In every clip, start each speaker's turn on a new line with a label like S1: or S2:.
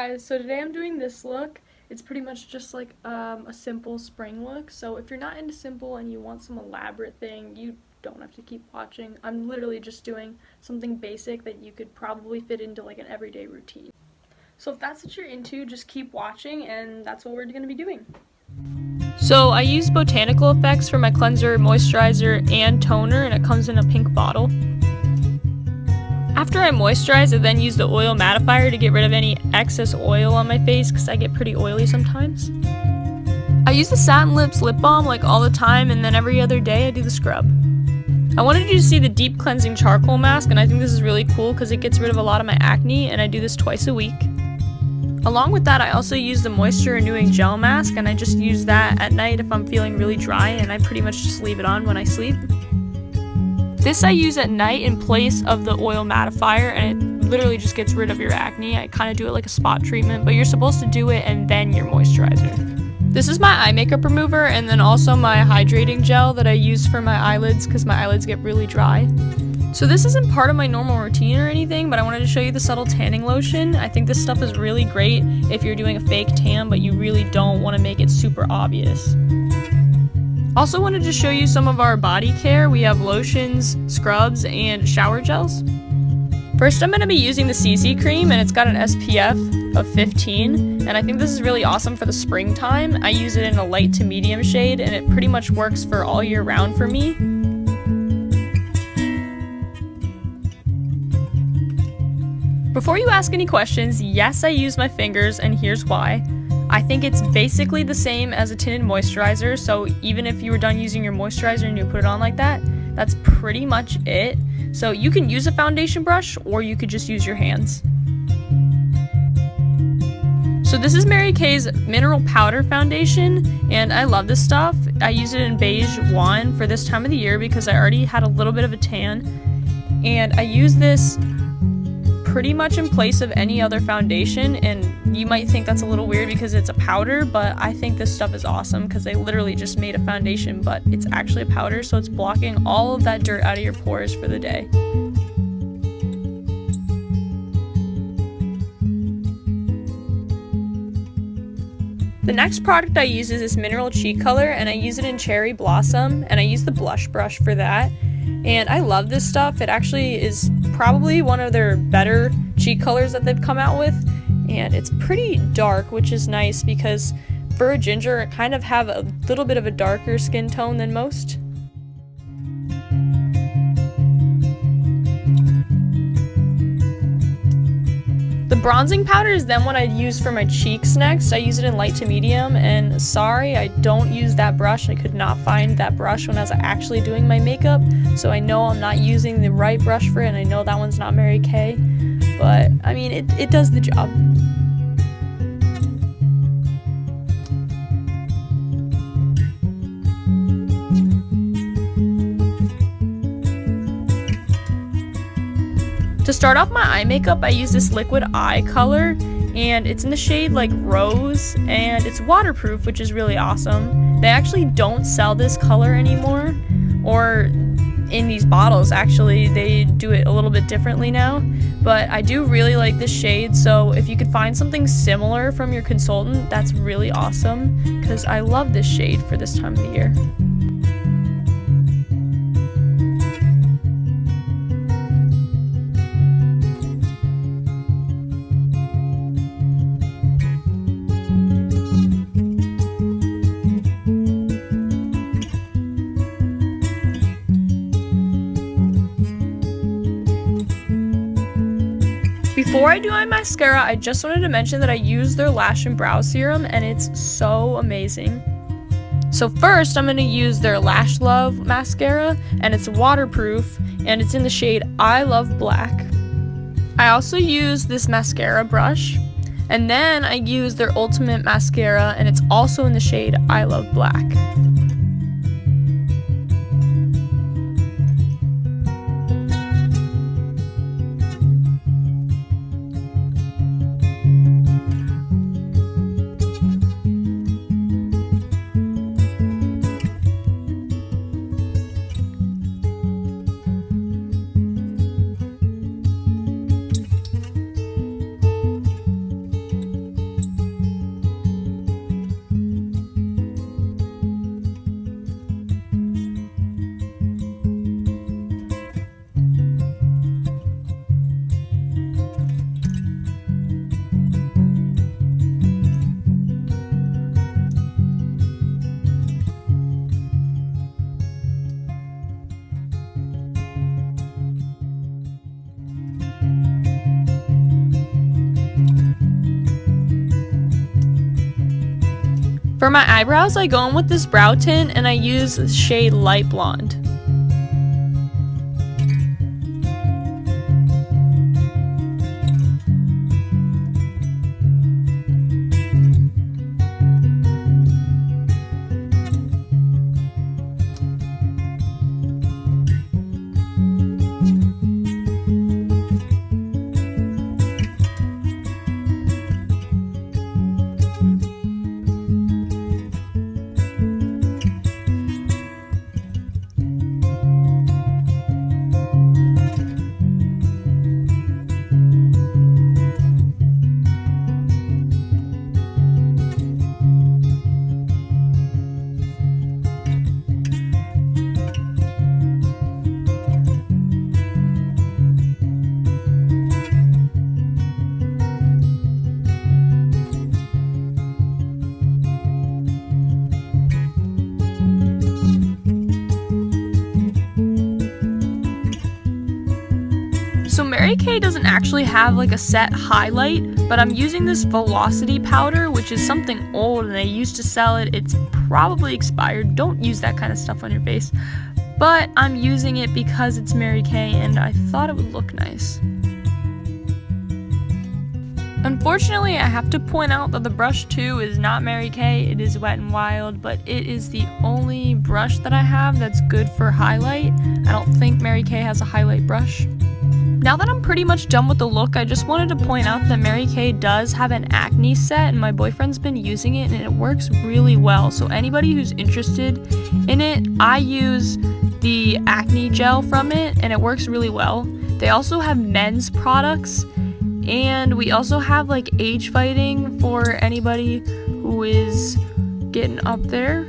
S1: guys, so today I'm doing this look. It's pretty much just like a simple spring look. So if you're not into simple and you want some elaborate thing, you don't have to keep watching. I'm literally just doing something basic that you could probably fit into like an everyday routine. So if that's what you're into, just keep watching, and that's what we're going to be doing. So I use Botanical Effects for my cleanser, moisturizer, and toner, and it comes in a pink bottle. After I moisturize, I then use the oil mattifier to get rid of any excess oil on my face because I get pretty oily sometimes. I use the Satin Lips lip balm like all the time, and then every other day I do the scrub. I wanted you to see the deep cleansing charcoal mask, and I think this is really cool because it gets rid of a lot of my acne, and I do this twice a week. Along with that, I also use the moisture renewing gel mask, and I just use that at night if I'm feeling really dry, and I pretty much just leave it on when I sleep. This I use at night in place of the oil mattifier, and it literally just gets rid of your acne. I kind of do it like a spot treatment, but you're supposed to do it and then your moisturizer. This is my eye makeup remover, and then also my hydrating gel that I use for my eyelids because my eyelids get really dry. So this isn't part of my normal routine or anything, but I wanted to show you the subtle tanning lotion. I think this stuff is really great if you're doing a fake tan, but you really don't want to make it super obvious. Also wanted to show you some of our body care. We have lotions, scrubs, and shower gels. First, I'm going to be using the CC cream, and it's got an SPF of 15, and I think this is really awesome for the springtime. I use it in a light to medium shade, and it pretty much works for all year round for me. Before you ask any questions, yes, I use my fingers, and here's why. I think it's basically the same as a tinted moisturizer, so even if you were done using your moisturizer and you put it on like that, that's pretty much it. So you can use a foundation brush, or you could just use your hands. So this is Mary Kay's Mineral Powder Foundation, and I love this stuff. I use it in beige 1 for this time of the year because I already had a little bit of a tan, and I use this pretty much in place of any other foundation, and you might think that's a little weird because it's a powder, but I think this stuff is awesome because they literally just made a foundation, but it's actually a powder, so it's blocking all of that dirt out of your pores for the day. The next product I use is this mineral cheek color, and I use it in Cherry Blossom, and I use the blush brush for that. And I love this stuff. It actually is probably one of their better cheek colors that they've come out with, and it's pretty dark, which is nice because for a ginger, I kind of have a little bit of a darker skin tone than most. The bronzing powder is then what I use for my cheeks next. I use it in light to medium, and sorry, I don't use that brush. I could not find that brush when I was actually doing my makeup, so I know I'm not using the right brush for it, and I know that one's not Mary Kay, but I mean, it does the job. To start off my eye makeup, I use this liquid eye color, and it's in the shade like Rose, and it's waterproof, which is really awesome. They actually don't sell this color anymore, or in these bottles actually. They do it a little bit differently now, but I do really like this shade, so if you could find something similar from your consultant, that's really awesome, because I love this shade for this time of the year. Before I do my mascara, I just wanted to mention that I use their Lash and Brow Serum, and it's so amazing. So first, I'm going to use their Lash Love mascara, and it's waterproof, and it's in the shade I Love Black. I also use this mascara brush, and then I use their Ultimate Mascara, and it's also in the shade I Love Black. For my eyebrows, I go in with this brow tint and I use the shade Light Blonde. So Mary Kay doesn't actually have like a set highlight, but I'm using this Velocity powder, which is something old and they used to sell it. It's probably expired. Don't use that kind of stuff on your face. But I'm using it because it's Mary Kay and I thought it would look nice. Unfortunately, I have to point out that the brush 2 is not Mary Kay, it is Wet n Wild, but it is the only brush that I have that's good for highlight. I don't think Mary Kay has a highlight brush. Now that I'm pretty much done with the look, I just wanted to point out that Mary Kay does have an acne set and my boyfriend's been using it and it works really well. So anybody who's interested in it, I use the acne gel from it and it works really well. They also have men's products and we also have like age fighting for anybody who is getting up there.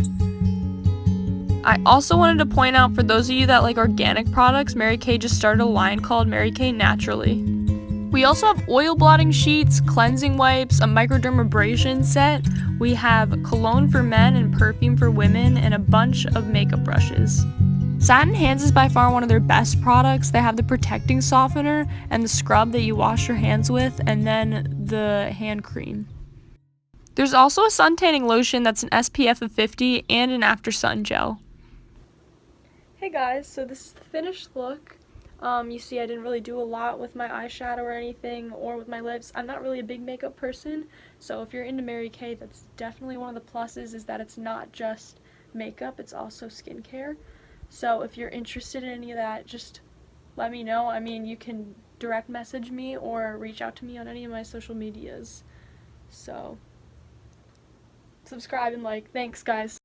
S1: I also wanted to point out for those of you that like organic products, Mary Kay just started a line called Mary Kay Naturally. We also have oil blotting sheets, cleansing wipes, a microdermabrasion set. We have cologne for men and perfume for women, and a bunch of makeup brushes. Satin Hands is by far one of their best products. They have the protecting softener and the scrub that you wash your hands with, and then the hand cream. There's also a sun tanning lotion that's an SPF of 50 and an after sun gel. Hey guys, so this is the finished look. You see I didn't really do a lot with my eyeshadow or anything, or with my lips. I'm not really a big makeup person, so if you're into Mary Kay, that's definitely one of the pluses, is that it's not just makeup, it's also skincare. So if you're interested in any of that, just let me know. I mean, you can direct message me or reach out to me on any of my social medias. So subscribe and like. Thanks guys.